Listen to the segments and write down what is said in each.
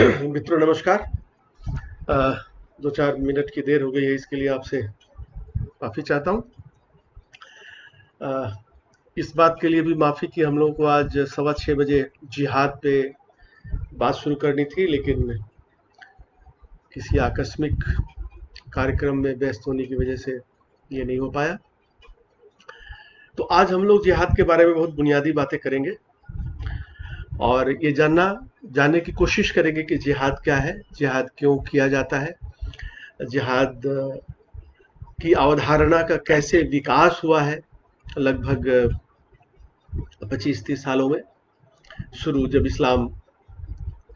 मित्रों नमस्कार। अ, 2-4 मिनट की देर हो गई है, इसके लिए आपसे माफ़ी चाहता हूँ। अ, इस बात के लिए भी माफ़ी कि हम लोगों को आज 6:15 बजे जिहाद पे बात शुरू करनी थी, लेकिन किसी आकस्मिक कार्यक्रम में व्यस्त होने की वजह से ये नहीं हो पाया। तो आज हम लोग जिहाद के बारे में बहुत बुनियादी बातें करेंगे और ये जानने की कोशिश करेंगे कि जिहाद क्या है, जिहाद क्यों किया जाता है, जिहाद की अवधारणा का कैसे विकास हुआ है लगभग 25-30 सालों में। शुरू जब इस्लाम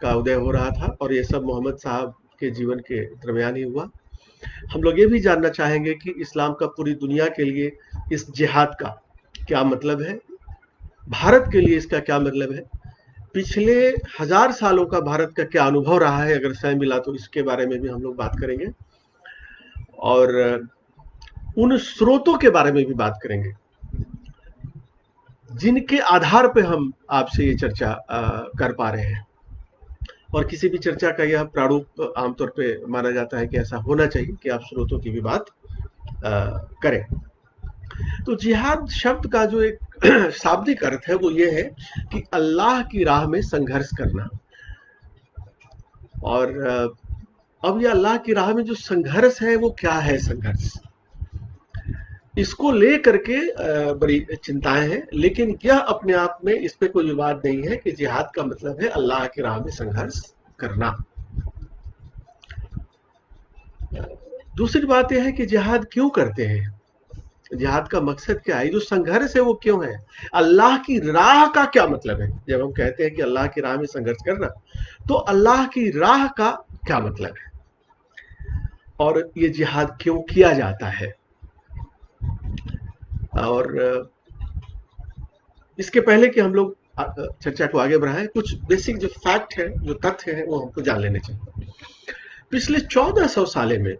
का उदय हो रहा था और ये सब मोहम्मद साहब के जीवन के दरमियान ही हुआ। हम लोग ये भी जानना चाहेंगे कि इस्लाम का पूरी दुनिया के लिए इस जिहाद का क्या मतलब है, भारत के लिए इसका क्या मतलब है, पिछले 1000 सालों का भारत का क्या अनुभव रहा है, अगर समय मिला तो इसके बारे में भी हम लोग बात करेंगे और उन स्रोतों के बारे में भी बात करेंगे जिनके आधार पे हम आपसे ये चर्चा कर पा रहे हैं। और किसी भी चर्चा का यह प्रारूप आमतौर पे माना जाता है कि ऐसा होना चाहिए कि आप स्रोतों की भी बात करें। तो जिहाद शब्द का जो एक शाब्दिक अर्थ है वो ये है कि अल्लाह की राह में संघर्ष करना। और अब ये अल्लाह की राह में जो संघर्ष है वो क्या है संघर्ष, इसको ले करके बड़ी चिंताएं हैं, लेकिन यह अपने आप में इस पे कोई विवाद नहीं है कि जिहाद का मतलब है अल्लाह की राह में संघर्ष करना। दूसरी बात यह है कि जिहाद क्यों करते हैं, जिहाद का मकसद क्या है, जो संघर्ष है वो क्यों है, अल्लाह की राह का क्या मतलब है। जब हम कहते हैं कि अल्लाह की राह में संघर्ष करना, तो अल्लाह की राह का क्या मतलब है और ये जिहाद क्यों किया जाता है। और इसके पहले कि हम लोग चर्चा को आगे बढ़ाएं, कुछ बेसिक जो फैक्ट है, जो तथ्य है, वो हमको जान लेने चाहिए। पिछले 1400 साल में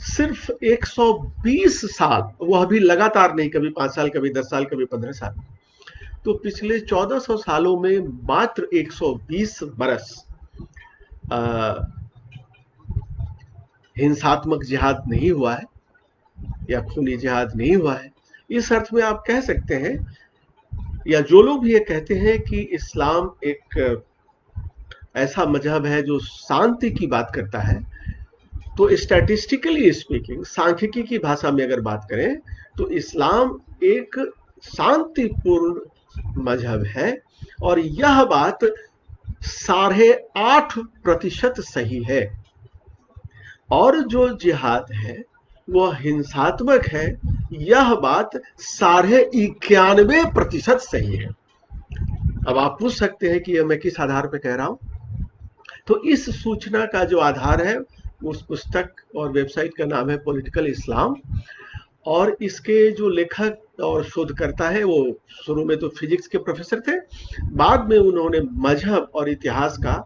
सिर्फ 120 साल, वह भी लगातार नहीं, कभी 5 साल, कभी 10 साल, कभी 15 साल, तो पिछले 1400 सालों में मात्र 120 बरस हिंसात्मक जिहाद नहीं हुआ है या खूनी जिहाद नहीं हुआ है। इस अर्थ में आप कह सकते हैं, या जो लोग भी ये कहते हैं कि इस्लाम एक ऐसा मजहब है जो शांति की बात करता है, तो स्टैटिस्टिकली स्पीकिंग, सांख्यिकी की भाषा में अगर बात करें, तो इस्लाम एक शांतिपूर्ण मजहब है और यह बात 8.5% सही है। और जो जिहाद है वह हिंसात्मक है, यह बात 91.5% सही है। अब आप पूछ सकते हैं कि यह मैं किस आधार पर कह रहा हूं। तो इस सूचना का जो आधार है, उस पुस्तक और वेबसाइट का नाम है पॉलिटिकल इस्लाम, और इसके जो लेखक और शोधकर्ता है वो शुरू में तो फिजिक्स के प्रोफेसर थे, बाद में उन्होंने मजहब और इतिहास का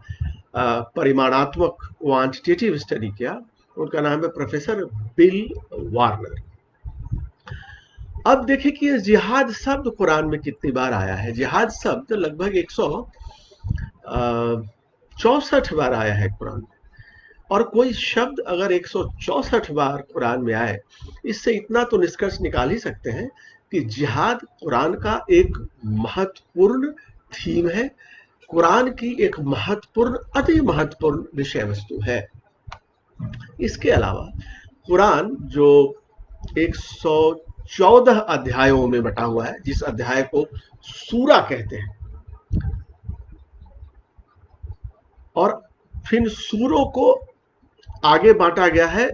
परिमाणात्मक क्वांटिटेटिव स्टडी किया। उनका नाम है प्रोफेसर बिल वार्नर। अब देखिए कि जिहाद शब्द कुरान में कितनी बार आया है। जिहाद शब्द लगभग 164 बार आया है कुरान में। और कोई शब्द अगर 164 बार कुरान में आए, इससे इतना तो निष्कर्ष निकाल ही सकते हैं कि जिहाद कुरान का एक महत्वपूर्ण थीम है, कुरान की एक महत्वपूर्ण, अति महत्वपूर्ण विषय वस्तु है। इसके अलावा कुरान जो 114 अध्यायों में बटा हुआ है, जिस अध्याय को सूरा कहते हैं, और फिर सूरों को आगे बांटा गया है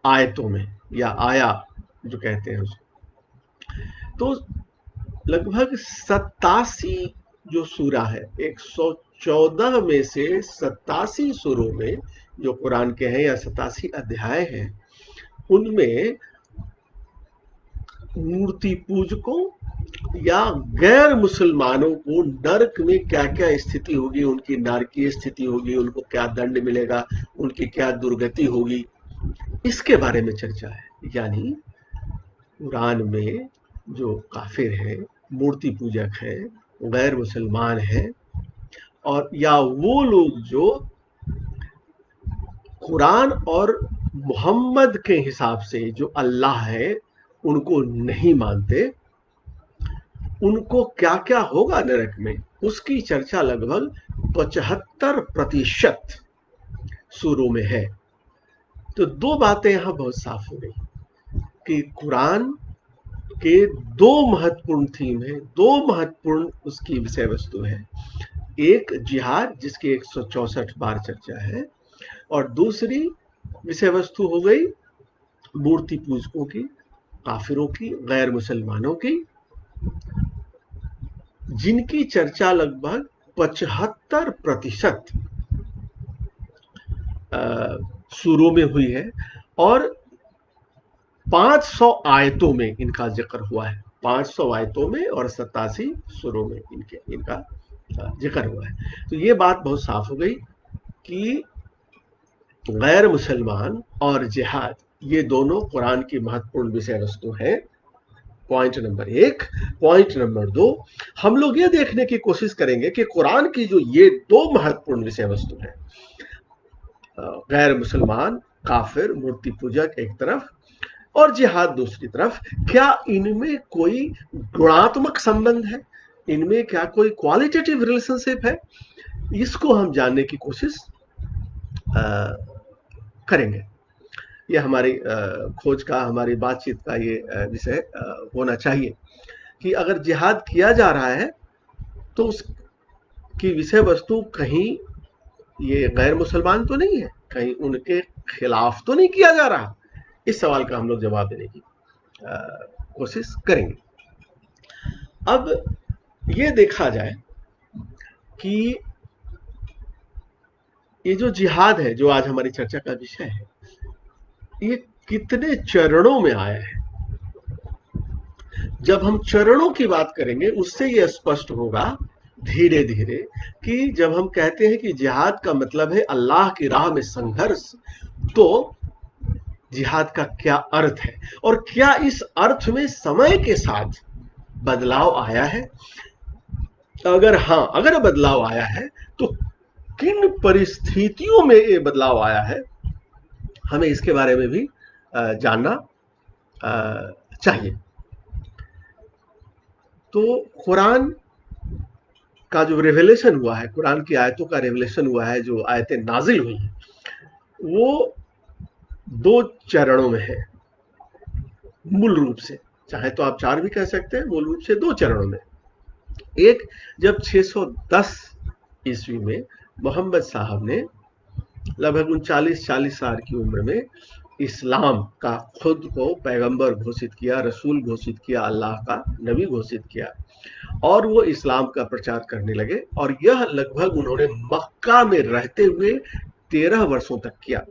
आयतों में, या आया जो कहते हैं उसको। तो लगभग 87 जो सूरा है, 114 में से 87 सूरों में जो कुरान के हैं, या 87 अध्याय हैं, उनमें मूर्ति पूजकों या गैर मुसलमानों को नरक में क्या क्या स्थिति होगी, उनकी नारकीय स्थिति होगी, उनको क्या दंड मिलेगा, उनकी क्या दुर्गति होगी, इसके बारे में चर्चा है। यानी कुरान में जो काफिर हैं, मूर्ति पूजक हैं, गैर मुसलमान हैं, और या वो लोग जो कुरान और मोहम्मद के हिसाब से जो अल्लाह है उनको नहीं मानते, उनको क्या क्या होगा नरक में, उसकी चर्चा लगभग 75% सूरों में है। तो दो बातें यहां बहुत साफ हो गई कि कुरान के दो महत्वपूर्ण थीम है, दो महत्वपूर्ण उसकी विषय वस्तु है। एक जिहाद जिसकी 164 बार चर्चा है, और दूसरी विषय वस्तु हो गई मूर्ति पूजकों की, काफिरों की, गैर मुसलमानों की, जिनकी चर्चा लगभग 75% सूरों में हुई है, और 500 आयतों में इनका जिक्र हुआ है। 500 आयतों में और 87 सूरों में इनका जिक्र हुआ है। तो ये बात बहुत साफ हो गई कि गैर मुसलमान और जिहाद ये दोनों कुरान की महत्वपूर्ण विषय वस्तु है। Point number 1। पॉइंट नंबर 2, हम लोग ये देखने की कोशिश करेंगे कि कुरान की जो ये दो महत्वपूर्ण विषय वस्तु है, गैर मुसलमान, काफिर, मूर्ति पूजक एक तरफ और जिहाद दूसरी तरफ, क्या इनमें कोई गुणात्मक संबंध है, इनमें क्या कोई क्वालिटेटिव रिलेशनशिप है, इसको हम जानने की कोशिश करेंगे। यह हमारी खोज का, हमारी बातचीत का ये विषय होना चाहिए कि अगर जिहाद किया जा रहा है तो उसकी विषय वस्तु कहीं ये गैर मुसलमान तो नहीं है, कहीं उनके खिलाफ तो नहीं किया जा रहा। इस सवाल का हम लोग जवाब देने की कोशिश करेंगे। अब ये देखा जाए कि ये जो जिहाद है, जो आज हमारी चर्चा का विषय है, ये कितने चरणों में आया है। जब हम चरणों की बात करेंगे उससे ये स्पष्ट होगा धीरे धीरे कि जब हम कहते हैं कि जिहाद का मतलब है अल्लाह की राह में संघर्ष, तो जिहाद का क्या अर्थ है और क्या इस अर्थ में समय के साथ बदलाव आया है। अगर हाँ, अगर बदलाव आया है तो किन परिस्थितियों में ये बदलाव आया है, हमें इसके बारे में भी जानना चाहिए। तो कुरान का जो रेवलेशन हुआ है, कुरान की आयतों का रेवलेशन हुआ है, जो आयतें नाजिल हुई हैं, वो दो चरणों में है मूल रूप से। चाहे तो आप 4 भी कह सकते हैं, मूल रूप से 2 चरणों में। एक, जब 610 ईस्वी में मोहम्मद साहब ने लगभग 39-40 साल की उम्र में इस्लाम का खुद को पैगंबर घोषित किया, रसूल घोषित किया, अल्लाह का नबी घोषित किया, और वो इस्लाम का प्रचार करने लगे। और यह लगभग उन्होंने मक्का में रहते हुए 13 वर्षों तक किया।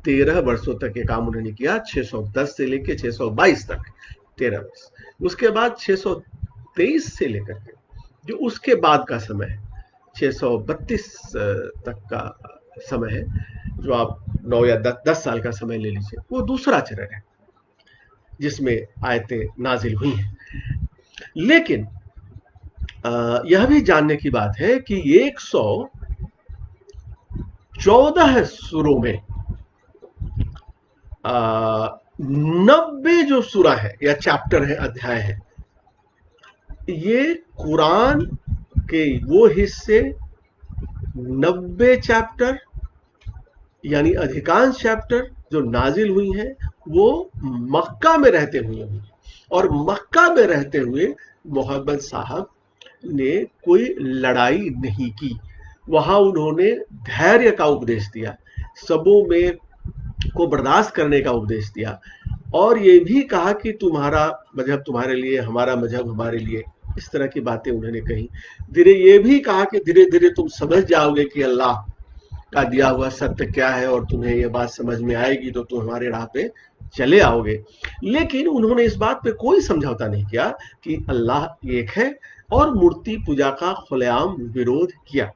13 वर्षों तक ये काम उन्होंने किया, 610 से लेकर 622 तक 13 वर्ष। उसके बाद 623 से लेकर के जो उसके बाद का समय है, 632 तक का समय है, जो आप 9 या 10 साल का समय ले लीजिए, वो दूसरा चरण है जिसमें आयतें नाजिल हुई हैं। लेकिन यह भी जानने की बात है कि 114 सूरों में 90 जो सूरा है या चैप्टर है, अध्याय है, ये कुरान के वो हिस्से 90 चैप्टर यानी अधिकांश चैप्टर जो नाजिल हुई हैं वो मक्का में रहते हुए हुई। और मक्का में रहते हुए मोहम्मद साहब ने कोई लड़ाई नहीं की, वहां उन्होंने धैर्य का उपदेश दिया, सबों में को बर्दाश्त करने का उपदेश दिया, और ये भी कहा कि तुम्हारा मजहब तुम्हारे लिए, हमारा मजहब हमारे लिए, इस तरह की बातें उन्होंने कही। धीरे ये भी कहा कि धीरे धीरे तुम समझ जाओगे कि अल्लाह का दिया हुआ सत्य क्या है, और तुम्हें ये बात समझ में आएगी तो तुम हमारे राह पे चले आओगे। लेकिन उन्होंने इस बात पे कोई समझौता नहीं किया कि अल्लाह एक है, और मूर्ति पूजा का खुलेआम विरोध किया।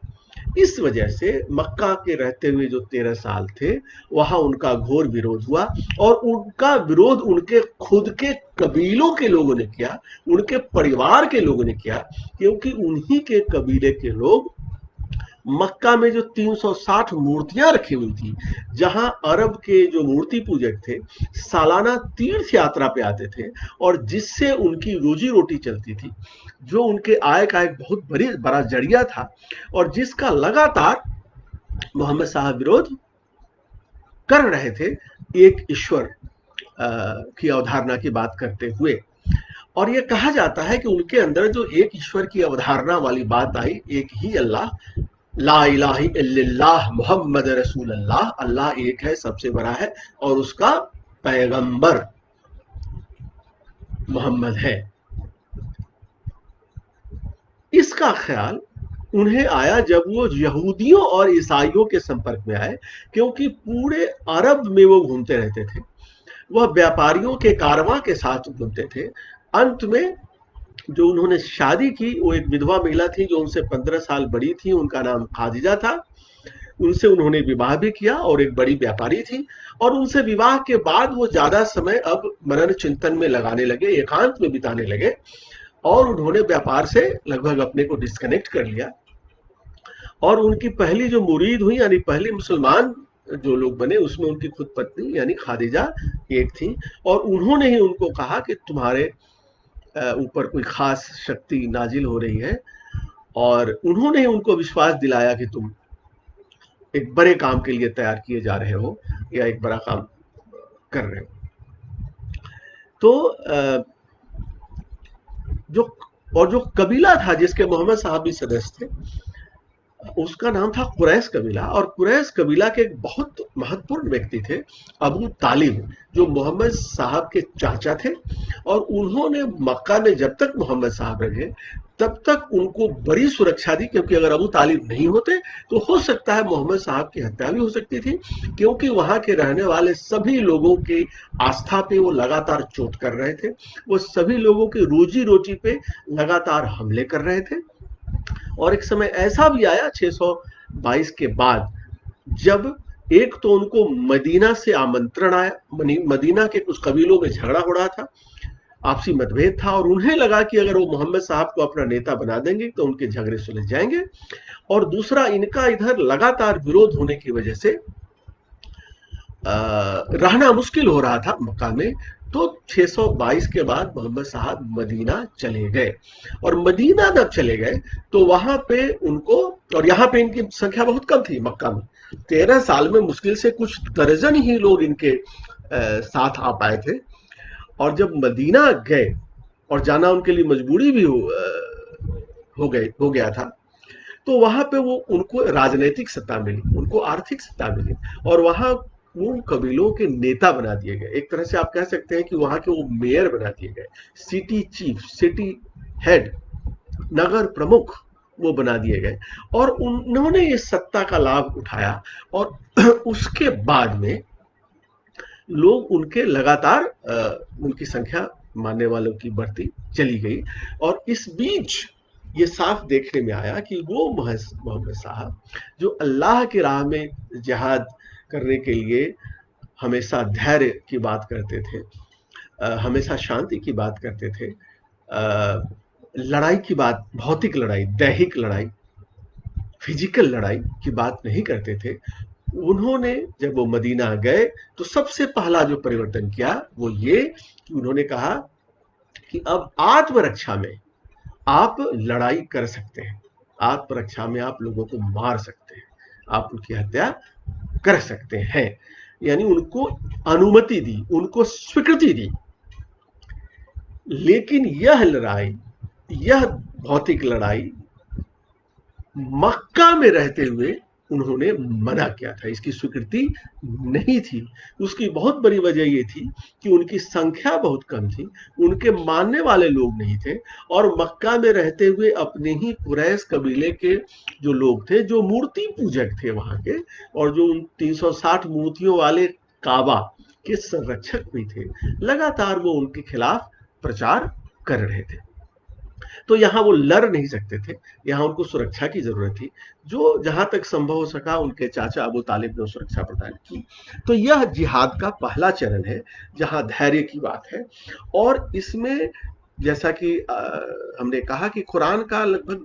इस वजह से मक्का के रहते हुए जो 13 साल थे, वहां उनका घोर विरोध हुआ, और उनका विरोध उनके खुद के कबीलों के लोगों ने किया, उनके परिवार के लोगों ने किया, क्योंकि उन्हीं के कबीले के लोग मक्का में जो 360 मूर्तियां रखी हुई थी, जहां अरब के जो मूर्ति पूजक थे सालाना तीर्थ यात्रा पे आते थे, और जिससे उनकी रोजी रोटी चलती थी, जो उनके आय का एक बहुत बड़ा जरिया था, और जिसका लगातार मोहम्मद साहब विरोध कर रहे थे, एक ईश्वर की अवधारणा की बात करते हुए। और ये कहा जाता है कि उनके अंदर जो एक ईश्वर की अवधारणा वाली बात आई, एक ही अल्लाह, ला इलाहा इल्लल्लाह मोहम्मद रसूल अल्लाह, अल्लाह एक है, सबसे बड़ा है, और उसका पैगंबर मोहम्मद है। इसका ख्याल उन्हें आया जब वो यहूदियों और ईसाइयों के संपर्क में आए, क्योंकि पूरे अरब में वो घूमते रहते थे, वह व्यापारियों के कारवां के साथ घूमते थे। अंत में जो उन्होंने शादी की, वो एक विधवा महिला थी जो उनसे 15 साल बड़ी थी, उनका नाम खादिजा था। उनसे उन्होंने विवाह भी किया, और एक बड़ी व्यापारी थी। और उनसे विवाह के बाद वो ज्यादा समय अब मनन चिंतन में लगाने लगे, एकांत में बिताने लगे, और उन्होंने व्यापार से लगभग अपने को डिस्कनेक्ट कर लिया। और उनकी पहली जो मुरीद हुई, यानी पहली मुसलमान जो लोग बने, उसमें उनकी खुद पत्नी यानी खादिजा एक थी। और उन्होंने ही उनको कहा कि तुम्हारे ऊपर कोई खास शक्ति नाजिल हो रही है, और उन्होंने ही उनको विश्वास दिलाया कि तुम एक बड़े काम के लिए तैयार किए जा रहे हो, या एक बड़ा काम कर रहे हो। तो जो कबीला था जिसके मोहम्मद साहब भी सदस्य थे, उसका नाम था कुरैश कबीला। और कुरैश कबीला के एक बहुत महत्वपूर्ण व्यक्ति थे अबू तालिब, जो मोहम्मद साहब के चाचा थे। और उन्होंने मक्का में जब तक मोहम्मद साहब रहे तब तक उनको बड़ी सुरक्षा दी, क्योंकि अगर अबू तालिब नहीं होते तो हो सकता है मोहम्मद साहब की हत्या भी हो सकती थी, क्योंकि वहां के रहने वाले सभी लोगों की आस्था पे वो लगातार चोट कर रहे थे, वो सभी लोगों की रोजी रोटी पे लगातार हमले कर रहे थे। और एक समय ऐसा भी आया 622 के बाद, जब एक तो उनको मदीना से आमंत्रण आया, मदीना के कुछ कबीलों में झगड़ा हो रहा था, आपसी मतभेद था, और उन्हें लगा कि अगर वो मोहम्मद साहब को अपना नेता बना देंगे तो उनके झगड़े सुलझ जाएंगे। और दूसरा, इनका इधर लगातार विरोध होने की वजह से रहना मुश्किल हो रहा था मक्का में। तो 622 के बाद मोहम्मद साहब मदीना चले गए, और मदीना जब चले गए तो वहां पे उनको, और यहाँ पे इनकी संख्या बहुत कम थी मक्का में, 13 साल में मुश्किल से कुछ दर्जन ही लोग इनके साथ आ पाए थे। और जब मदीना गए, और जाना उनके लिए मजबूरी भी हो गया था, तो वहां पे वो उनको राजनीतिक सत्ता मिली, उनको आर्थिक सत्ता मिली, और वहां उन कबीलों के नेता बना दिए गए। एक तरह से आप कह सकते हैं कि वहां के वो मेयर बना दिए गए, सिटी चीफ, सिटी हेड, नगर प्रमुख वो बना दिए गए। और उन्होंने ये सत्ता का लाभ उठाया, और उसके बाद में लोग उनके लगातार उनकी संख्या मानने वालों की बढ़ती चली गई। और इस बीच ये साफ देखने में आया कि वो मोहम्मद साहब जो अल्लाह की राह में जिहाद करने के लिए हमेशा धैर्य की बात करते थे, हमेशा शांति की बात करते थे, लड़ाई की बात, भौतिक लड़ाई, दैहिक लड़ाई, फिजिकल लड़ाई की बात नहीं करते थे, उन्होंने जब वो मदीना गए तो सबसे पहला जो परिवर्तन किया वो ये कि उन्होंने कहा कि अब आत्मरक्षा में आप लड़ाई कर सकते हैं, आत्मरक्षा में आप लोगों को मार सकते हैं, आप उनकी हत्या कर सकते हैं। यानी उनको अनुमति दी, उनको स्वीकृति दी। लेकिन यह लड़ाई, यह भौतिक लड़ाई मक्का में रहते हुए उन्होंने मना किया था, इसकी स्वीकृति नहीं थी। उसकी बहुत बड़ी वजह ये थी कि उनकी संख्या बहुत कम थी, उनके मानने वाले लोग नहीं थे, और मक्का में रहते हुए अपने ही कुरैश कबीले के जो लोग थे, जो मूर्ति पूजक थे वहां के, और जो उन 360 मूर्तियों वाले काबा के संरक्षक भी थे, लगातार वो उनके खिलाफ प्रचार कर रहे थे। तो यहाँ वो लड़ नहीं सकते थे, यहाँ उनको सुरक्षा की जरूरत थी, जो जहां तक संभव हो सका उनके चाचा अबू तालिब ने सुरक्षा प्रदान की। तो यह जिहाद का पहला चरण है, जहां धैर्य की बात है। और इसमें जैसा कि हमने कहा कि कुरान का लगभग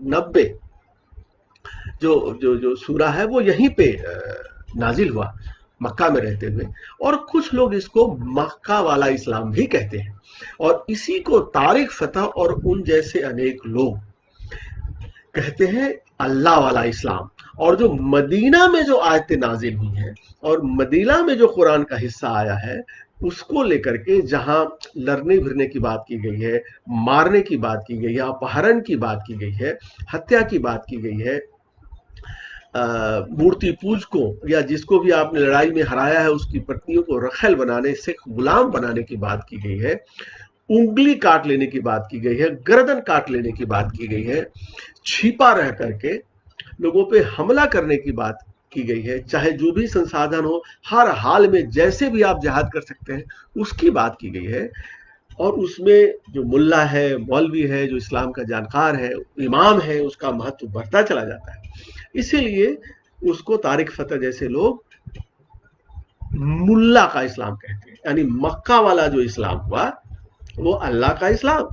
जो जो जो सूरा है वो यहीं पे नाजिल हुआ, मक्का में रहते हुए। और कुछ लोग इसको मक्का वाला इस्लाम भी कहते हैं, और इसी को तारिक फतह और उन जैसे अनेक लोग कहते हैं अल्लाह वाला इस्लाम। और जो मदीना में जो आयतें नाजिल हुई हैं और मदीना में जो कुरान का हिस्सा आया है, उसको लेकर के जहां लड़ने भिड़ने की बात की गई है, मारने की बात की गई है, अपहरण की बात की गई है, हत्या की बात की गई है, मूर्ति पूजकों या जिसको भी आपने लड़ाई में हराया है उसकी पत्नियों को रखेल बनाने से गुलाम बनाने की बात की गई है, उंगली काट लेने की बात की गई है, गर्दन काट लेने की बात की गई है, छिपा रह करके लोगों पे हमला करने की बात की गई है, चाहे जो भी संसाधन हो हर हाल में जैसे भी आप जिहाद कर सकते हैं उसकी बात की गई है। और उसमें जो मुल्ला है, मौलवी है, जो इस्लाम का जानकार है, इमाम है, उसका महत्व बढ़ता चला जाता है। इसीलिए उसको तारिक फतह जैसे लोग मुल्ला का इस्लाम कहते हैं, यानी मक्का वाला जो इस्लाम हुआ वो अल्लाह का इस्लाम,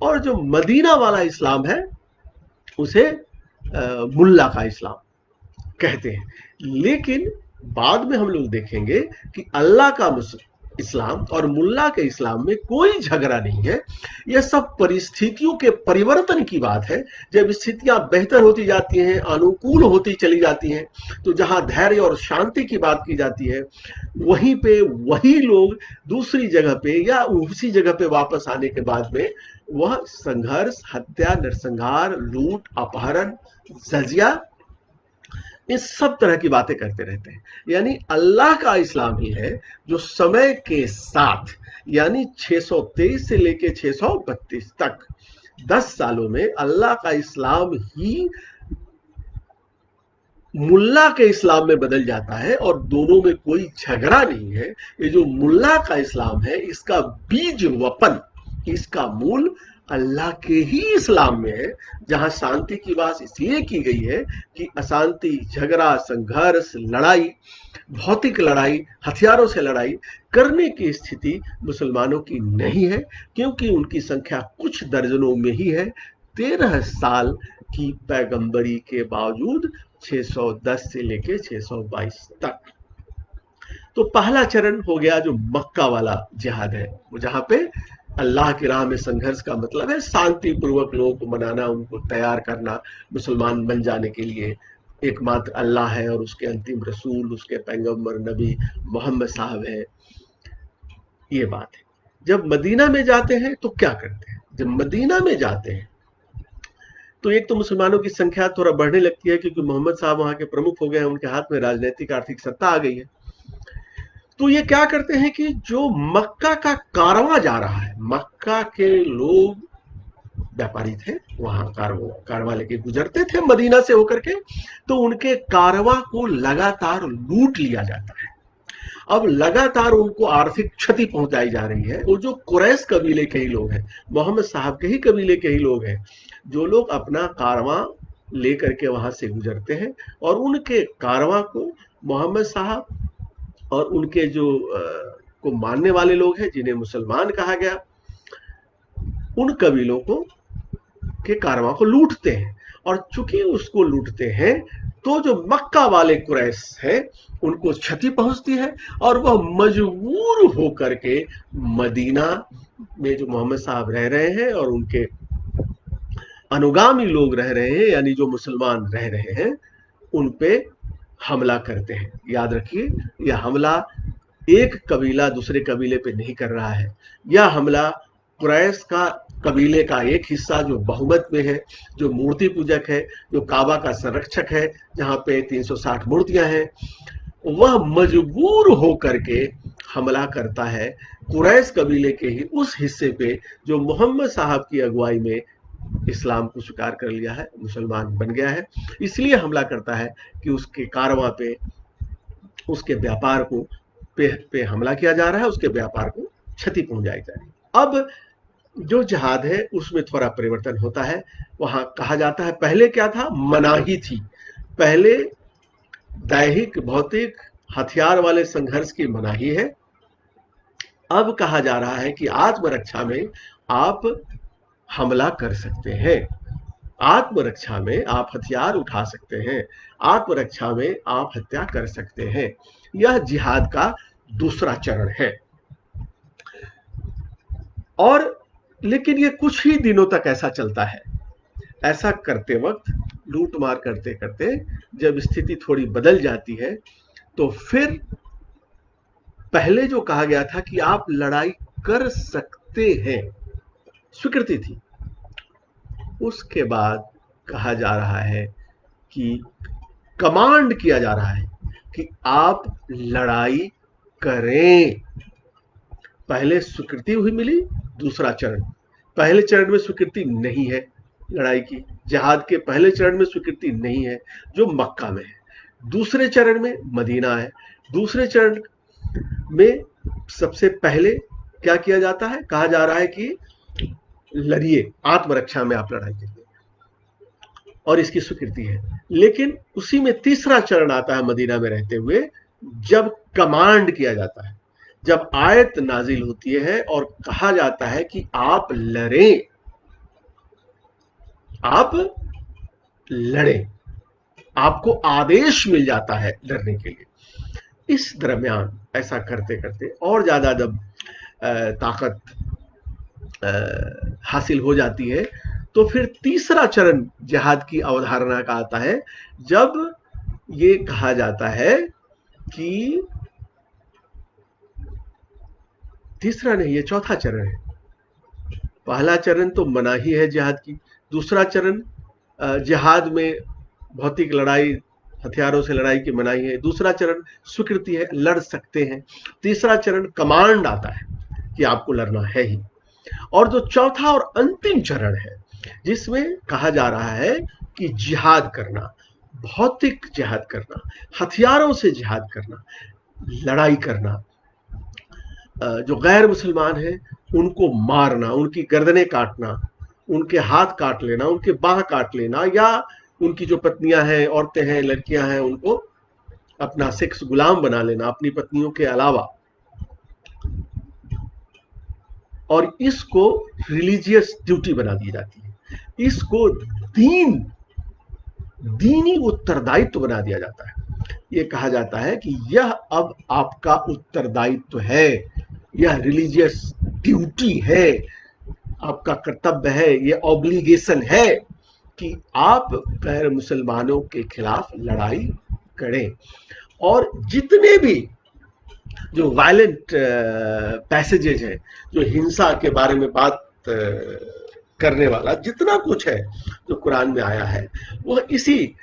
और जो मदीना वाला इस्लाम है उसे मुल्ला का इस्लाम कहते हैं। लेकिन बाद में हम लोग देखेंगे कि अल्लाह का इस्लाम और मुल्ला के इस्लाम में कोई झगड़ा नहीं है। यह सब परिस्थितियों के परिवर्तन की बात है। जब स्थितियां बेहतर होती जाती हैं, अनुकूल होती चली जाती हैं, तो जहां धैर्य और शांति की बात की जाती है, वहीं पे वही लोग दूसरी जगह पे या उसी जगह पे वापस आने के बाद में वह संघर्ष, हत्या, नरसंहार, लूट, अपहरण, जजिया, इस सब तरह की बातें करते रहते हैं। यानी अल्लाह का इस्लाम ही है जो समय के साथ, यानी 623 से लेके 632 तक 10 सालों में अल्लाह का इस्लाम ही मुल्ला के इस्लाम में बदल जाता है, और दोनों में कोई झगड़ा नहीं है। ये जो मुल्ला का इस्लाम है, इसका बीज वपन, इसका मूल अल्लाह के ही इस्लाम में है, जहां शांति की बात इसलिए की गई है कि अशांति, झगड़ा, संघर्ष, लड़ाई, भौतिक लड़ाई, हथियारों से लड़ाई करने की स्थिति मुसलमानों की नहीं है, क्योंकि उनकी संख्या कुछ दर्जनों में ही है। 13 साल की पैगंबरी के बावजूद 610 से लेके 622 तक। तो पहला चरण हो गया जो मक्का वाला जिहाद है, वो जहां पे अल्लाह की राह में संघर्ष का मतलब है शांतिपूर्वक लोगों को मनाना, उनको तैयार करना मुसलमान बन जाने के लिए। एकमात्र अल्लाह है और उसके अंतिम रसूल, उसके पैगंबर नबी मोहम्मद साहब है, ये बात है। जब मदीना में जाते हैं तो क्या करते हैं? जब मदीना में जाते हैं तो एक तो मुसलमानों की संख्या थोड़ा बढ़ने लगती है, क्योंकि मोहम्मद साहब वहां के प्रमुख हो गए हैं, उनके हाथ में राजनीतिक आर्थिक सत्ता आ गई है। तो ये क्या करते हैं कि जो मक्का का कारवां जा रहा है, मक्का के लोग व्यापारी थे, वहां कारवां लेके गुजरते थे मदीना से होकर के, तो उनके कारवां को लगातार लूट लिया जाता है। अब लगातार उनको आर्थिक क्षति पहुंचाई जा रही है। वो जो कुरैश कबीले के ही लोग हैं, मोहम्मद साहब के ही कबीले के ही लोग हैं, जो लोग अपना कारवां लेकर के वहां से गुजरते हैं, और उनके कारवां को मोहम्मद साहब और उनके जो को मानने वाले लोग हैं, जिन्हें मुसलमान कहा गया, उन कबीलों को के कारवां को लूटते हैं। और चूंकि उसको लूटते हैं तो जो मक्का वाले कुरैश हैं उनको क्षति पहुंचती है, और वह मजबूर होकर के मदीना में जो मोहम्मद साहब रह रहे हैं और उनके अनुगामी लोग रह रहे हैं, यानी जो मुसलमान रह रहे हैं, उन पे हमला करते हैं। याद रखिए, यह हमला एक कबीला दूसरे कबीले पे नहीं कर रहा है। यह हमला कुरैश का कबीले का एक हिस्सा जो बहुमत में है, जो मूर्ति पूजक है, जो काबा का संरक्षक है, जहां पे 360 मूर्तियां हैं, वह मजबूर होकर के हमला करता है कुरैश कबीले के ही उस हिस्से पे जो मोहम्मद साहब की अगुवाई में इस्लाम को स्वीकार कर लिया है, मुसलमान बन गया है। इसलिए हमला करता है कि उसके कारवां पे, उसके व्यापार को पे हमला किया जा रहा है, उसके व्यापार को क्षति पहुंचाई जा रही है। अब जो जिहाद है उसमें थोड़ा परिवर्तन होता है। वहां कहा जाता है, पहले क्या था, मनाही थी, पहले दैहिक भौतिक हथियार वाले संघर्ष की मनाही है। अब कहा जा रहा है कि आत्मरक्षा में आप हमला कर सकते हैं। आत्मरक्षा में आप हथियार उठा सकते हैं, आत्मरक्षा में आप हत्या कर सकते हैं। यह जिहाद का दूसरा चरण है। और लेकिन ये कुछ ही दिनों तक ऐसा चलता है। ऐसा करते वक्त, लूट मार करते करते जब स्थिति थोड़ी बदल जाती है, तो फिर पहले जो कहा गया था कि आप लड़ाई कर सकते हैं, स्वीकृति थी, उसके बाद कहा जा रहा है कि कमांड किया जा रहा है कि आप लड़ाई करें। पहले स्वीकृति हुई मिली, दूसरा चरण। पहले चरण में स्वीकृति नहीं है लड़ाई की, जिहाद के पहले चरण में स्वीकृति नहीं है जो मक्का में है। दूसरे चरण में मदीना है। दूसरे चरण में सबसे पहले क्या किया जाता है? कहा जा रहा है कि लड़िए, आत्मरक्षा में आप लड़ाई करिए, और इसकी स्वीकृति है। लेकिन उसी में तीसरा चरण आता है मदीना में रहते हुए, जब कमांड किया जाता है, जब आयत नाजिल होती है और कहा जाता है कि आप लड़ें, आप लड़ें, आपको आदेश मिल जाता है लड़ने के लिए। इस दरमियान ऐसा करते करते और ज्यादा जब ताकत हासिल हो जाती है, तो फिर तीसरा चरण जिहाद की अवधारणा का आता है, जब ये कहा जाता है कि तीसरा नहीं, ये चौथा चरण है। पहला चरण तो मनाही है जिहाद की, दूसरा चरण जिहाद में भौतिक लड़ाई, हथियारों से लड़ाई की मनाही है, दूसरा चरण स्वीकृति है, लड़ सकते हैं, तीसरा चरण कमांड आता है कि आपको लड़ना है ही। और जो चौथा और अंतिम चरण है, जिसमें कहा जा रहा है कि जिहाद करना, भौतिक जिहाद करना, हथियारों से जिहाद करना, लड़ाई करना, जो गैर मुसलमान हैं उनको मारना, उनकी गर्दनें काटना, उनके हाथ काट लेना, उनके बाह काट लेना, या उनकी जो पत्नियां हैं, औरतें हैं, लड़कियां हैं, उनको अपना सेक्स गुलाम बना लेना अपनी पत्नियों के अलावा। और इसको रिलीजियस ड्यूटी बना दी जाती है, इसको दीनी उत्तरदायित्व बना दिया जाता है। ये कहा जाता है कि यह अब आपका उत्तरदायित्व है, यह रिलीजियस ड्यूटी है, आपका कर्तव्य है, ये ऑब्लिगेशन है कि आप गैर मुसलमानों के खिलाफ लड़ाई करें। और जितने भी जो वायलेंट पैसेजेज हैं, जो हिंसा के बारे में बात करने वाला जितना कुछ है जो कुरान में आया है, वह इसी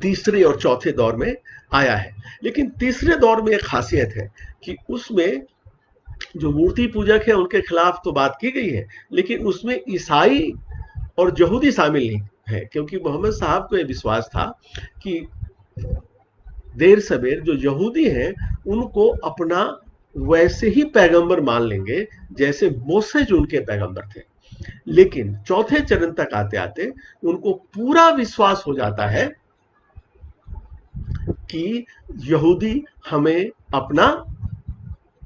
तीसरे और चौथे दौर में आया है। लेकिन तीसरे दौर में एक खासियत है कि उसमें जो मूर्ति पूजक है उनके खिलाफ तो बात की गई है, लेकिन उसमें ईसाई और यहूदी शामिल नहीं है, क्योंकि मोहम्मद साहब को यह विश्वास था कि देर सबेर जो यहूदी हैं उनको अपना वैसे ही पैगंबर मान लेंगे जैसे मूसा जो उनके पैगंबर थे। लेकिन चौथे चरण तक आते आते उनको पूरा विश्वास हो जाता है कि यहूदी हमें अपना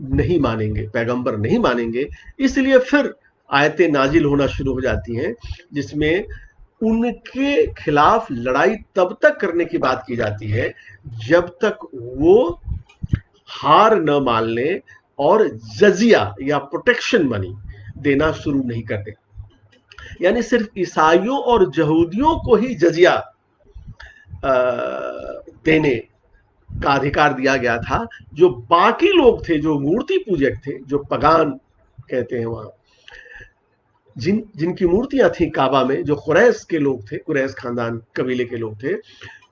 नहीं मानेंगे, पैगंबर नहीं मानेंगे। इसलिए फिर आयतें नाजिल होना शुरू हो जाती हैं, जिसमें उनके खिलाफ लड़ाई तब तक करने की बात की जाती है जब तक वो हार न मान लें और जजिया या प्रोटेक्शन मनी देना शुरू नहीं करते। यानी सिर्फ ईसाइयों और यहूदियों को ही जजिया देने का अधिकार दिया गया था। जो बाकी लोग थे, जो मूर्ति पूजक थे, जो पगान कहते हैं वहां, जिनकी मूर्तियां थी काबा में, जो कुरैश के लोग थे, कुरैश खानदान कबीले के लोग थे,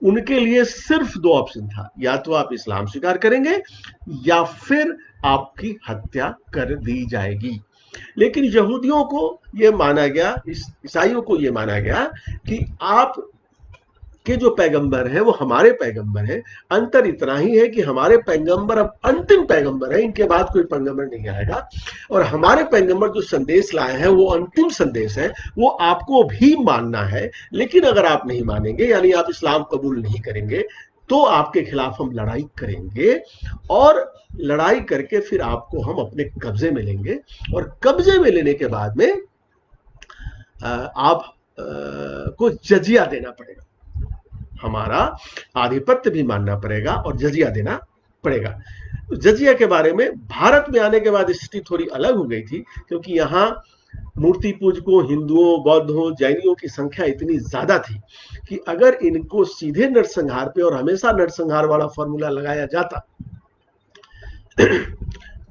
उनके लिए सिर्फ दो ऑप्शन था, या तो आप इस्लाम स्वीकार करेंगे या फिर आपकी हत्या कर दी जाएगी। लेकिन यहूदियों को यह माना गया, ईसाइयों को यह माना गया कि आप के जो पैगंबर है वो हमारे पैगंबर है। अंतर इतना ही है कि हमारे पैगंबर अब अंतिम पैगंबर है, इनके बाद कोई पैगंबर नहीं आएगा, और हमारे पैगंबर जो संदेश लाए हैं वो अंतिम संदेश है, वो आपको भी मानना है। लेकिन अगर आप नहीं मानेंगे, यानी आप इस्लाम कबूल नहीं करेंगे, तो आपके खिलाफ हम लड़ाई करेंगे, और लड़ाई करके फिर आपको हम अपने कब्जे में लेंगे, और कब्जे में लेने के बाद में आप को जजिया देना पड़ेगा, हमारा आधिपत्य भी मानना पड़ेगा और जजिया देना पड़ेगा। जजिया के बारे में भारत में आने के बाद स्थिति थोड़ी अलग हो गई थी, क्योंकि यहाँ मूर्ति पूजकों, हिंदुओं, बौद्धों, जैनियों की संख्या इतनी ज्यादा थी कि अगर इनको सीधे नरसंहार पे और हमेशा नरसंहार वाला फॉर्मूला लगाया जाता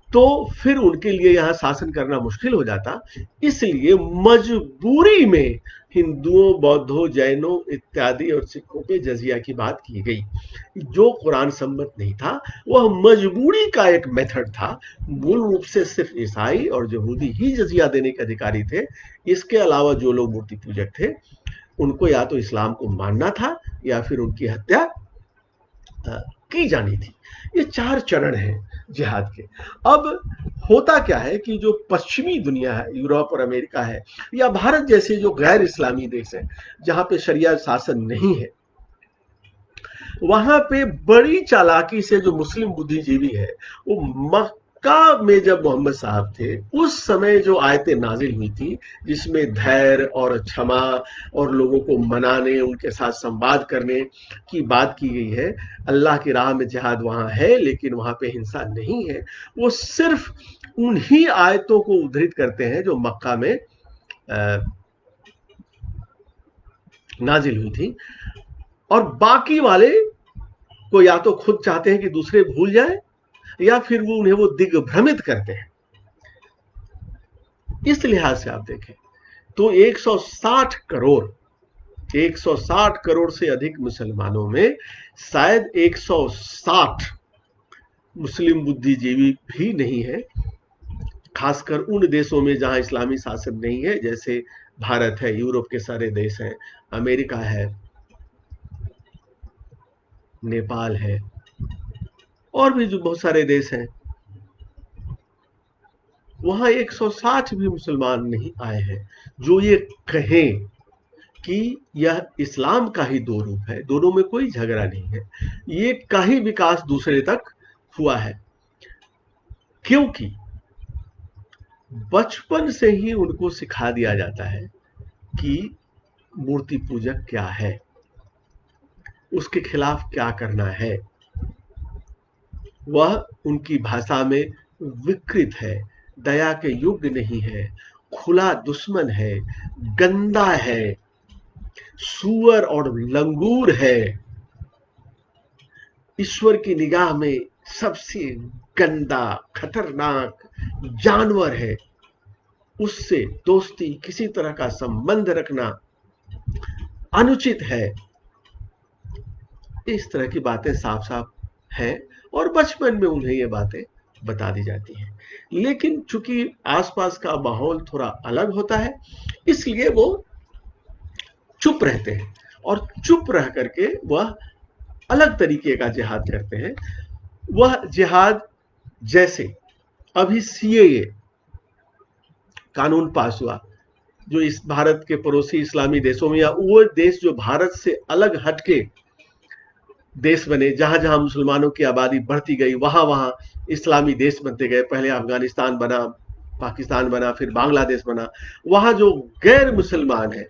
तो फिर उनके लिए यहां शासन करना मुश्किल हो जाता। इसलिए मजबूरी में हिंदुओं, बौद्धों, जैनों इत्यादि और सिखों पे जजिया की बात की गई, जो कुरान सम्मत नहीं था। वह मजबूरी का एक मेथड था। मूल रूप से सिर्फ ईसाई और यहूदी ही जजिया देने के अधिकारी थे। इसके अलावा जो लोग मूर्ति पूजक थे उनको या तो इस्लाम को मानना था या फिर उनकी हत्या की जानी थी। ये 4 चरण हैं जिहाद के। अब होता क्या है कि जो पश्चिमी दुनिया है, यूरोप और अमेरिका है, या भारत जैसे जो गैर इस्लामी देश है जहां पे शरिया शासन नहीं है, वहां पे बड़ी चालाकी से जो मुस्लिम बुद्धिजीवी है, वो मक्का में जब मोहम्मद साहब थे उस समय जो आयतें नाजिल हुई थी, जिसमें धैर्य और क्षमा और लोगों को मनाने, उनके साथ संवाद करने की बात की गई है। अल्लाह की राह में जिहाद वहां है, लेकिन वहां पे हिंसा नहीं है। वो सिर्फ उन्हीं आयतों को उद्धृत करते हैं जो मक्का में नाजिल हुई थी, और बाकी वाले को या तो खुद चाहते हैं कि दूसरे भूल जाए, या फिर वो उन्हें वो दिग्भ्रमित करते हैं। इस लिहाज से आप देखें तो 160 करोड़ से अधिक मुसलमानों में शायद 160 मुस्लिम बुद्धिजीवी भी नहीं है, खासकर उन देशों में जहां इस्लामी शासन नहीं है, जैसे भारत है, यूरोप के सारे देश हैं, अमेरिका है, नेपाल है, और भी जो बहुत सारे देश हैं। वहां 160 भी मुसलमान नहीं आए हैं जो ये कहें कि यह इस्लाम का ही दो रूप है, दोनों में कोई झगड़ा नहीं है। ये का ही विकास दूसरे तक हुआ है, क्योंकि बचपन से ही उनको सिखा दिया जाता है कि मूर्ति पूजक क्या है, उसके खिलाफ क्या करना है। वह उनकी भाषा में विकृत है, दया के योग्य नहीं है, खुला दुश्मन है, गंदा है, सुअर और लंगूर है, ईश्वर की निगाह में सबसे गंदा, खतरनाक जानवर है, उससे दोस्ती, किसी तरह का संबंध रखना अनुचित है। इस तरह की बातें साफ साफ है और बचपन में उन्हें ये बातें बता दी जाती हैं। लेकिन चूंकि आसपास का माहौल थोड़ा अलग होता है, इसलिए वो चुप रहते हैं, और चुप रह करके वह अलग तरीके का जिहाद करते हैं। वह जिहाद जैसे अभी सीएए कानून पास हुआ, जो इस भारत के पड़ोसी इस्लामी देशों में, या वो देश जो भारत से अलग हटके देश बने, जहां जहां मुसलमानों की आबादी बढ़ती गई, वहां वहां इस्लामी देश बनते गए। पहले अफगानिस्तान बना, पाकिस्तान बना, फिर बांग्लादेश बना। वहां जो गैर मुसलमान है,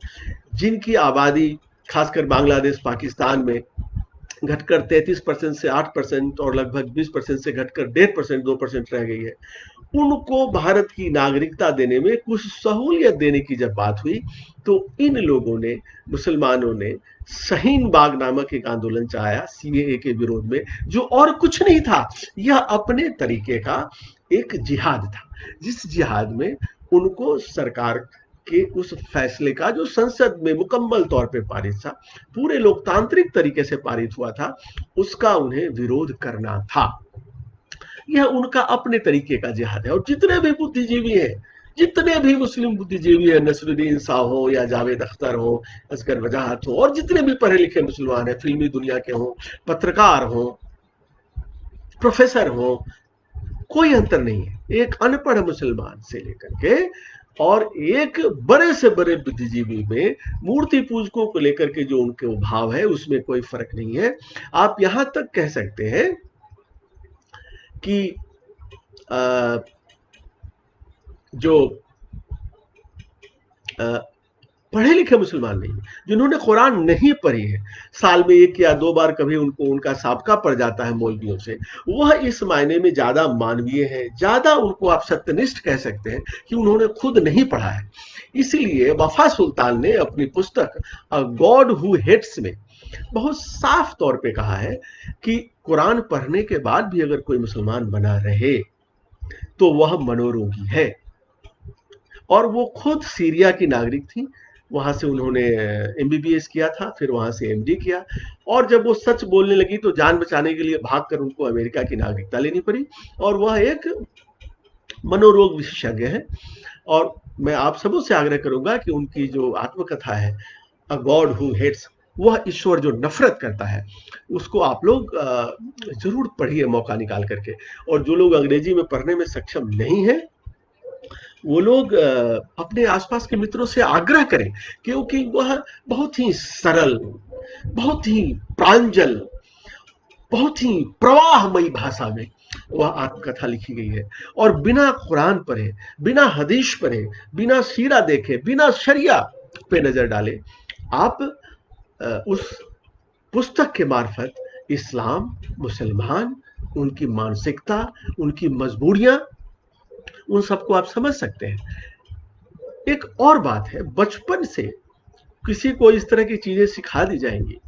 जिनकी आबादी खासकर बांग्लादेश, पाकिस्तान में घटकर 33% से 8% और लगभग 20% से घटकर 1.5%, 2% रह गई है, उनको भारत की नागरिकता देने में कुछ सहूलियत देने की जब बात हुई, तो इन लोगों ने, मुसलमानों ने शहीन बाग नामक एक आंदोलन चलाया सीएए के विरोध में, जो और कुछ नहीं था, यह अपने तरीके का एक जिहाद था, जिस जिहाद में उनको सरकार के उस फैसले का, जो संसद में मुकम्मल तौर पे पारित था, पूरे लोकतांत्रिक तरीके से पारित हुआ था, उसका उन्हें विरोध करना था। यह उनका अपने तरीके का जिहाद है। और जितने भी बुद्धिजीवी हैं, जितने भी मुस्लिम बुद्धिजीवी हैं, नसरुद्दीन शाह हो या जावेद अख्तर हो, असगर वजाहत हो, और जितने भी पढ़े लिखे मुसलमान हैं, फिल्मी दुनिया के हों, पत्रकार हों, प्रोफेसर हो, कोई अंतर नहीं है। एक अनपढ़ मुसलमान से लेकर के और एक बड़े से बड़े बुद्धिजीवी में मूर्ति पूजकों को लेकर के जो उनके भाव है, उसमें कोई फर्क नहीं है। आप यहां तक कह सकते हैं कि जो पढ़े लिखे मुसलमान नहीं, जिन्होंने कुरान नहीं पढ़ी है, साल में 1 या 2 बार कभी उनको उनका साबका पड़ जाता है मौलवियों से, वह इस मायने में ज्यादा मानवीय है, ज्यादा उनको आप सत्यनिष्ठ कह सकते हैं कि उन्होंने खुद नहीं पढ़ा है। इसलिए वफा सुल्तान ने अपनी पुस्तक अ गॉड हु हेट्स में बहुत साफ तौर पे कहा है कि कुरान पढ़ने के बाद भी अगर कोई मुसलमान बना रहे तो वह मनोरोगी है। और वो खुद सीरिया की नागरिक थी, वहां से उन्होंने एमबीबीएस किया था, फिर वहां से एमडी किया, और जब वो सच बोलने लगी तो जान बचाने के लिए भागकर उनको अमेरिका की नागरिकता लेनी पड़ी, और वह एक मनोरोग विशेषज्ञ है। और मैं आप सबों से आग्रह करूंगा कि उनकी जो आत्मकथा है अ गॉड हु हेट्स, वह ईश्वर जो नफरत करता है, उसको आप लोग जरूर पढ़िए मौका निकाल करके। और जो लोग अंग्रेजी में पढ़ने में सक्षम नहीं है, वो लोग अपने आसपास के मित्रों से आग्रह करें, क्योंकि वह बहुत ही सरल, बहुत ही प्रांजल, बहुत ही प्रवाहमयी भाषा में वह आत्मकथा लिखी गई है। और बिना कुरान पढ़े, बिना हदीस पढ़े, बिना सीरा देखे, बिना शरिया पे नजर डाले, आप उस पुस्तक के मार्फत इस्लाम, मुसलमान, उनकी मानसिकता, उनकी मजबूरियां, उन सबको आप समझ सकते हैं। एक और बात है, बचपन से किसी को इस तरह की चीजें सिखा दी जाएंगी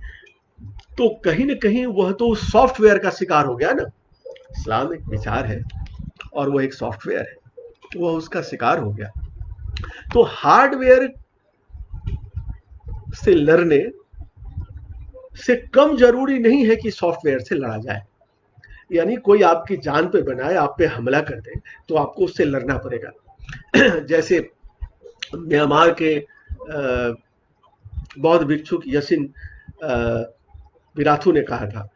तो कहीं ना कहीं वह तो सॉफ्टवेयर का शिकार हो गया ना। इस्लाम एक विचार है और वह एक सॉफ्टवेयर है, वह उसका शिकार हो गया। तो हार्डवेयर से लड़ने से कम जरूरी नहीं है कि सॉफ्टवेयर से लड़ा जाए। यानी कोई आपकी जान पे बनाए, आप पे हमला कर दे, तो आपको उससे लड़ना पड़ेगा। जैसे म्यांमार के बौद्ध भिक्षुक यसिन विराथू ने कहा था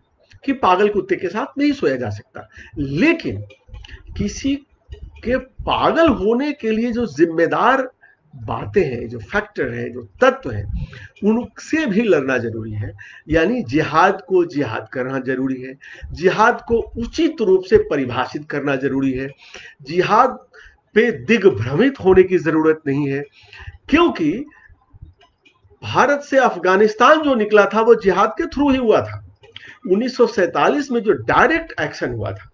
कि पागल कुत्ते के साथ नहीं सोया जा सकता, लेकिन किसी के पागल होने के लिए जो जिम्मेदार बातें हैं, जो फैक्टर हैं, जो तत्व हैं, उनसे भी लड़ना जरूरी है। यानी जिहाद को जिहाद करना जरूरी है, जिहाद को उचित रूप से परिभाषित करना जरूरी है। जिहाद पे दिग्भ्रमित होने की जरूरत नहीं है, क्योंकि भारत से अफगानिस्तान जो निकला था वो जिहाद के थ्रू ही हुआ था। 1947 में जो डायरेक्ट एक्शन हुआ था,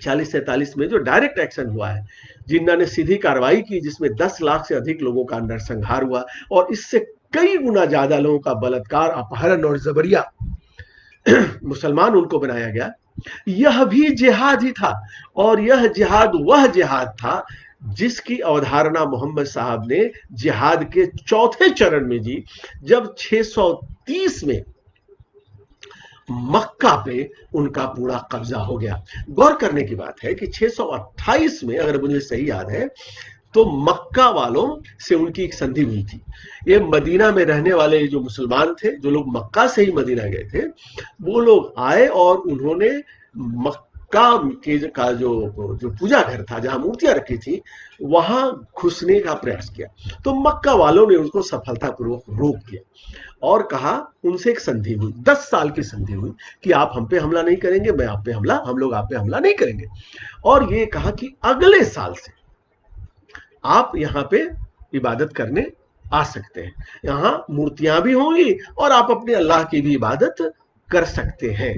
40-47 में जो डायरेक्ट एक्शन हुआ है, जिन्ना ने सीधी कार्रवाई की, जिसमें 10 लाख से अधिक लोगों का नरसंहार हुआ और इससे कई गुना ज्यादा लोगों का बलात्कार, अपहरण और जबरिया मुसलमान उनको बनाया गया, यह भी जिहाद ही था। और यह जिहाद वह जिहाद था जिसकी अवधारणा मोहम्मद साहब ने जिहाद के चौथे चरण में जी, जब 630 में मक्का पे उनका पूरा कब्जा हो गया। गौर करने की बात है कि 628 में, अगर मुझे सही याद है, तो मक्का वालों से उनकी एक संधि हुई थी। ये मदीना में रहने वाले जो मुसलमान थे, जो लोग मक्का से ही मदीना गए थे, वो लोग आए और उन्होंने मक्का के का जो पूजा घर था, जहां मूर्तियां रखी थी, वहां घुसने का प्रयास किया। तो मक्का वालों ने उनको सफलतापूर्वक रोक दिया और कहा, उनसे एक संधि हुई, 10 साल की संधि हुई कि आप हम पे हमला नहीं करेंगे, मैं आप पे हमला, हम लोग आप पे हमला नहीं करेंगे। और ये कहा कि अगले साल से आप यहाँ पे इबादत करने आ सकते हैं, यहाँ मूर्तियां भी होंगी और आप अपने अल्लाह की भी इबादत कर सकते हैं।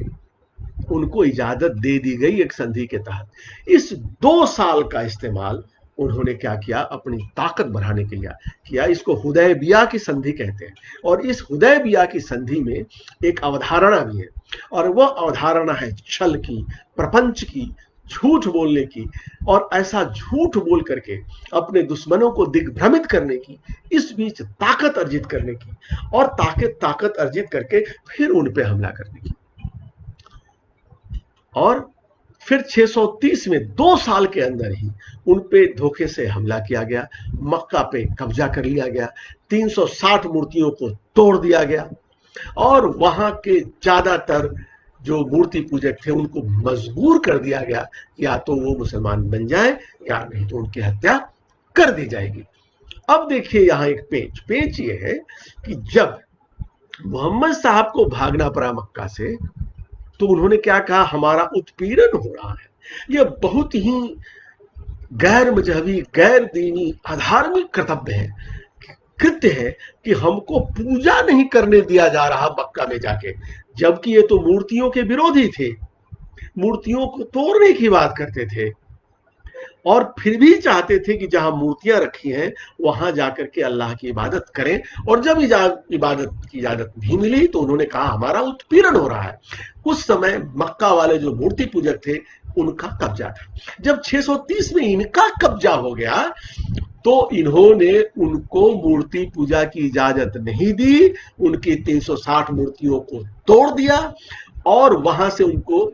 उनको इजाजत दे दी गई एक संधि के तहत। इस 2 साल का इस्तेमाल उन्होंने क्या किया, अपनी ताकत बढ़ाने के लिए किया। इसको हुदैबिया की संधि कहते हैं। और इस हुदैबिया की संधि में एक अवधारणा भी है, और वह अवधारणा है छल की, प्रपंच की, झूठ बोलने की, और ऐसा झूठ बोल करके अपने दुश्मनों को दिग्भ्रमित करने की, इस बीच ताकत अर्जित करने की, और ताकत अर्जित करके फिर उन पे हमला करने की। और फिर 630 में 2 साल के अंदर ही उन पे धोखे से हमला किया गया, मक्का पे कब्जा कर लिया गया, 360 मूर्तियों को तोड़ दिया गया, और वहां के ज्यादातर जो मूर्ति पूजक थे उनको मजबूर कर दिया गया, या तो वो मुसलमान बन जाए या नहीं तो उनकी हत्या कर दी जाएगी। अब देखिए यहाँ एक पेच ये है कि जब मोहम्मद साहब को भागना पड़ा मक्का से, तो उन्होंने क्या कहा, हमारा उत्पीड़न हो रहा है। यह बहुत ही गैर मजहबी, गैर दीनी, अधार्मिक कर्तव्य है कृत्य है कि हमको पूजा नहीं करने दिया जा रहा मक्का में जाके, जबकि ये तो मूर्तियों के विरोधी थे, मूर्तियों को तोड़ने की बात करते थे, और फिर भी चाहते थे कि जहां मूर्तियां रखी हैं वहां जाकर के अल्लाह की इबादत करें। और जब इबादत की इजाजत नहीं मिली तो उन्होंने कहा हमारा उत्पीड़न हो रहा है। उस समय मक्का वाले जो मूर्ति पूजक थे उनका कब्जा था। जब 630 में इनका कब्जा हो गया तो इन्होंने उनको मूर्ति पूजा की इजाजत नहीं दी, उनकी 360 मूर्तियों को तोड़ दिया और वहां से उनको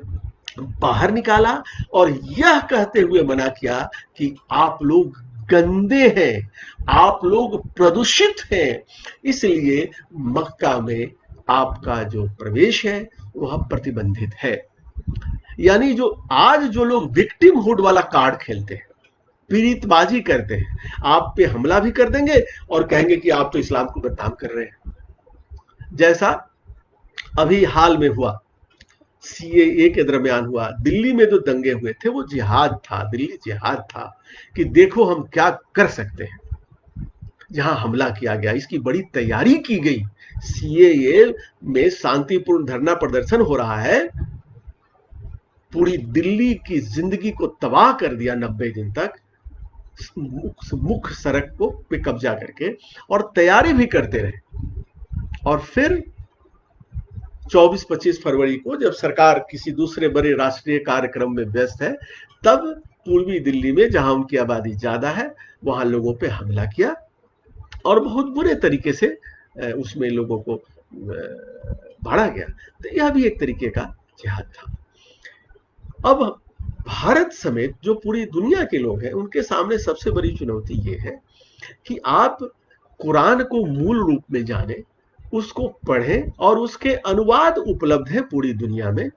बाहर निकाला और यह कहते हुए मना किया कि आप लोग गंदे हैं, आप लोग प्रदूषित हैं, इसलिए मक्का में आपका जो प्रवेश है वह प्रतिबंधित है। यानी जो आज जो लोग विक्टिमहुड वाला कार्ड खेलते हैं, पीड़ितबाजी करते हैं, आप पे हमला भी कर देंगे और कहेंगे कि आप तो इस्लाम को बदनाम कर रहे हैं। जैसा अभी हाल में हुआ, सीएए के दरमियान हुआ, दिल्ली में जो दंगे हुए थे वो जिहाद था, दिल्ली जिहाद था कि देखो हम क्या कर सकते हैं। जहां हमला किया गया, इसकी बड़ी तैयारी की गई, सीएए में शांतिपूर्ण धरना प्रदर्शन हो रहा है, पूरी दिल्ली की जिंदगी को तबाह कर दिया 90 दिन तक, मुख्य सड़क को पे कब्जा करके, और तैयारी भी करते रहे। और फिर 24-25 फरवरी को जब सरकार किसी दूसरे बड़े राष्ट्रीय कार्यक्रम में व्यस्त है, तब पूर्वी दिल्ली में जहां उनकी आबादी ज्यादा है वहां लोगों पे हमला किया और बहुत बुरे तरीके से उसमें लोगों को भाड़ा गया। तो यह भी एक तरीके का जिहाद था। अब भारत समेत जो पूरी दुनिया के लोग हैं उनके सामने सबसे बड़ी चुनौती ये है कि आप कुरान को मूल रूप में जाने, उसको पढ़ें, और उसके अनुवाद उपलब्ध है पूरी दुनिया में,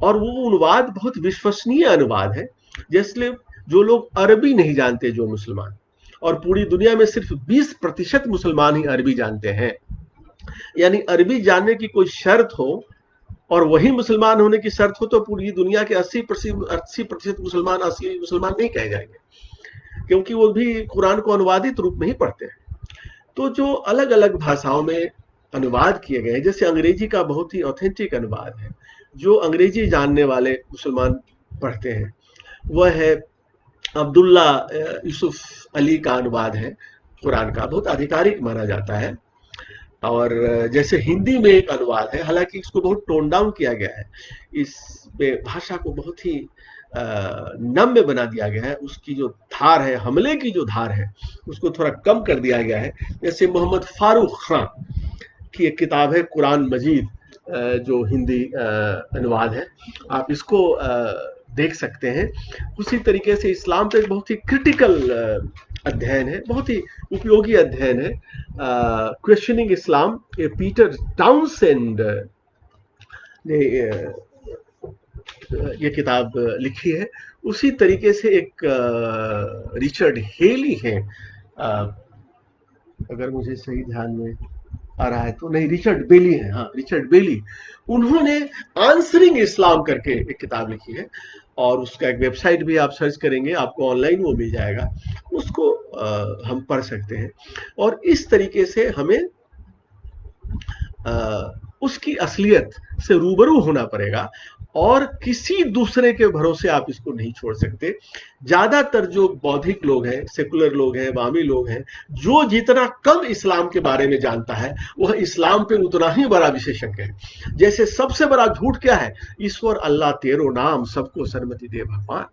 और वो अनुवाद बहुत विश्वसनीय अनुवाद है। जैसे जो लोग अरबी नहीं जानते, जो मुसलमान, और पूरी दुनिया में सिर्फ 20% मुसलमान ही अरबी जानते हैं, यानी अरबी जानने की कोई शर्त हो और वही मुसलमान होने की शर्त हो तो पूरी दुनिया के 80% मुसलमान असली मुसलमान नहीं कहे जाएंगे, क्योंकि वो भी कुरान को अनुवादित रूप में ही पढ़ते हैं। तो जो अलग अलग भाषाओं में अनुवाद किए गए हैं, जैसे अंग्रेजी का बहुत ही ऑथेंटिक अनुवाद है, जो अंग्रेजी जानने वाले मुसलमान पढ़ते हैं, वह है अब्दुल्ला यूसुफ अली का अनुवाद है कुरान का, बहुत आधिकारिक माना जाता है। और जैसे हिंदी में एक अनुवाद है, हालांकि इसको बहुत टोन डाउन किया गया है, इसमें भाषा को बहुत ही नम्य बना दिया गया है, उसकी जो धार है, हमले की जो धार है, उसको थोड़ा कम कर दिया गया है। जैसे मोहम्मद फारूक खान की एक किताब है कुरान मजीद, जो हिंदी अनुवाद है, आप इसको देख सकते हैं। उसी तरीके से इस्लाम पे बहुत ही क्रिटिकल अध्ययन है, बहुत ही उपयोगी अध्ययन है, क्वेश्चनिंग इस्लाम, पीटर टाउनसेंड ने ये किताब लिखी है। उसी तरीके से एक रिचर्ड हेली है, अगर मुझे सही ध्यान में आ रहा है तो, नहीं, रिचर्ड बेली है, हाँ, रिचर्ड बेली, उन्होंने आंसरिंग इस्लाम करके एक किताब लिखी है, और उसका एक वेबसाइट भी आप सर्च करेंगे आपको ऑनलाइन वो मिल जाएगा, उसको हम पढ़ सकते हैं। और इस तरीके से हमें उसकी असलियत से रूबरू होना पड़ेगा, और किसी दूसरे के भरोसे आप इसको नहीं छोड़ सकते। ज्यादातर जो बौद्धिक लोग हैं, सेकुलर लोग हैं, वामी लोग हैं, जो जितना कम इस्लाम के बारे में जानता है वह इस्लाम पे उतना ही बड़ा विशेषज्ञ है। जैसे सबसे बड़ा झूठ क्या है, ईश्वर अल्लाह तेरो नाम सबको सन्मति दे भगवान।